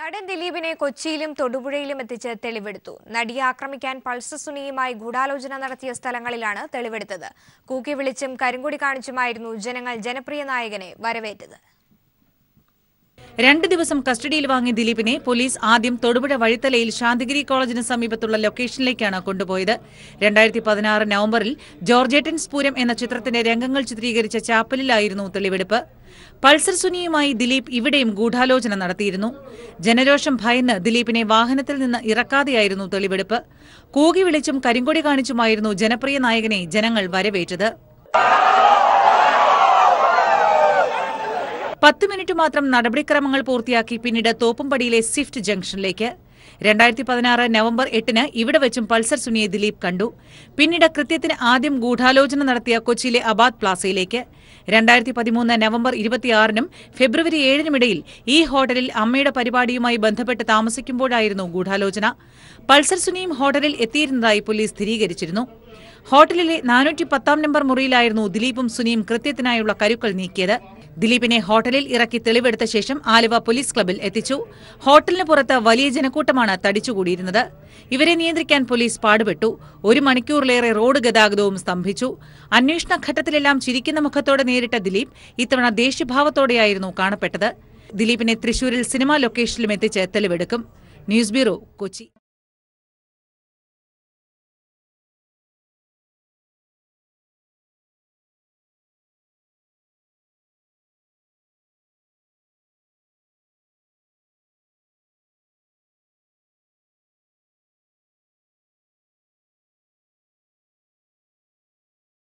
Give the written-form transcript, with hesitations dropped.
നടൻ ദിലീപിനെ കൊച്ചിയിലും തൊടുപുഴയിലും എത്തിച്ച് തെളിവെടുത്തു. നടിയെ ആക്രമിക്കാൻ പൾസർ സുനിയുമായി ഗൂഢാലോചന നടത്തിയ സ്ഥലങ്ങളിലാണ് തെളിവെടുത്തത്. കൂക്കി വിളിച്ചും കരിങ്കൊടി കാണിച്ചുമായിരുന്നു ജനങ്ങൾ ജനപ്രിയ നായകനെ വരവേറ്റത്. 2 ദിവസം കസ്റ്റഡിയിൽ വാങ്ങിയ ദിലീപിനെ പോലീസ് ആദ്യം തൊടുപുഴ വഴിത്തലയിൽ ശാന്തിഗിരി കോളേജിന് സമീപത്തുള്ള ലൊക്കേഷനിലേക്കാണ് കൊണ്ടുപോയത്. 2016 നവംബറിൽ ജോർജേട്ടൻസ് പൂരം എന്ന ചിത്രത്തിന്റെ രംഗങ്ങൾ ചിത്രീകരിച്ച ചാപ്പലിലായിരുന്നു തെളിവെടുപ്പ്. പൾസർ സുനിയുമായി ദിലീപ് ഇവിടെയും ഗൂഢാലോചന നടത്തിയിരുന്നു. ജനരോഷം ഭയന്ന് ദിലീപിനെ വാഹനത്തിൽ നിന്ന് ഇറക്കാതെയായിരുന്നു തെളിവെടുപ്പ്. കൂകി വിളിച്ചും കരിങ്കൊടി കാണിച്ചുമായിരുന്നു ജനപ്രിയ നായകനെ ജനങ്ങൾ വരവേറ്റത്. 10 മിനിറ്റ് മാത്രം നടപടിക്രമങ്ങൾ പൂർത്തിയാക്കി പിന്നീട് തോപ്പുംപടിയിലെ സ്വിഫ്റ്റ് ജംഗ്ഷനിലേക്ക്. 2016 നവംബർ 8-ന് ഇവിടെ വെച്ചും പൾസർ സുനിയെ ദിലീപ് കണ്ടു. പിന്നീട് കൃത്യത്തിന് ആദ്യം ഗൂഢാലോചന നടത്തിയ കൊച്ചിയിലെ അബാദ് പ്ലാസയിലേക്ക്. 2013 നവംബർ 26-നും ഫെബ്രുവരി 7-നുമിടയിൽ ഈ ഹോട്ടലിൽ അമ്മയുടെ പരിപാടിയുമായി ബന്ധപ്പെട്ട് താമസിക്കുമ്പോഴായിരുന്നു ഗൂഢാലോചന. പൾസർ സുനിയും ഹോട്ടലിൽ എത്തിയിരുന്നതായി പോലീസ് സ്ഥിരീകരിച്ചിരുന്നു. ഹോട്ടലിലെ 410 നമ്പർ മുറിയിലായിരുന്നു ദിലീപും സുനിയും കൃത്യത്തിനായുള്ള കരുക്കൾ നീക്കിയത്. ദിലീപിനെ ഹോട്ടലിൽ ഇറക്കി തെളിവെടുത്ത ശേഷം ആലുവ പോലീസ് ക്ലബിൽ എത്തിച്ചു. ഹോട്ടലിന് പുറത്ത് വലിയ ജനക്കൂട്ടമാണ് തടിച്ചുകൂടിയിരുന്നത്. ഇവരെ നിയന്ത്രിക്കാൻ പോലീസ് പാടുപെട്ടു. 1 മണിക്കൂറിലേറെ റോഡ് ഗതാഗതവും സ്തംഭിച്ചു. അന്വേഷണ ഘട്ടത്തിലെല്ലാം ചിരിക്കുന്ന മുഖത്തോടെ നേരിട്ട ദിലീപ് ഇത്തവണ ദേഷ്യഭാവത്തോടെയായിരുന്നു കാണപ്പെട്ടത്. ദിലീപിനെ തൃശൂരിൽ സിനിമാ ലൊക്കേഷനിലും എത്തിച്ച് തെളിവെടുക്കും. News bureau, Kochi.